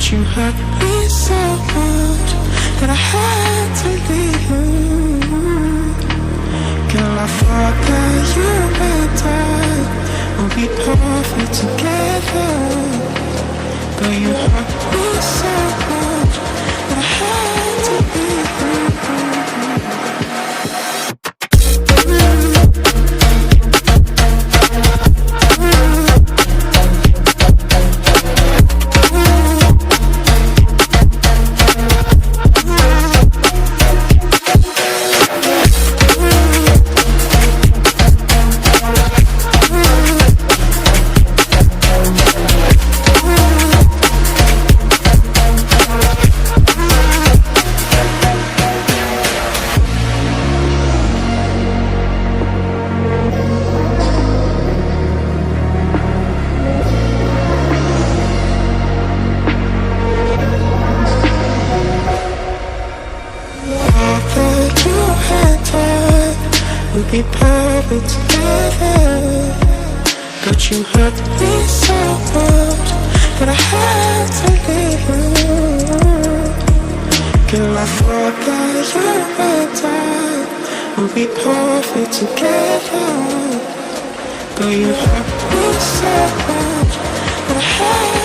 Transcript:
But you hurt me so much that I had to leave you. Girl, I thought that you and I would be perfect together. But you hurt me so much that I had to leave you. Be perfect together, but you hurt me so much that I had to leave you. Girl, I thought that you and I would be perfect together, but you hurt me so much that I had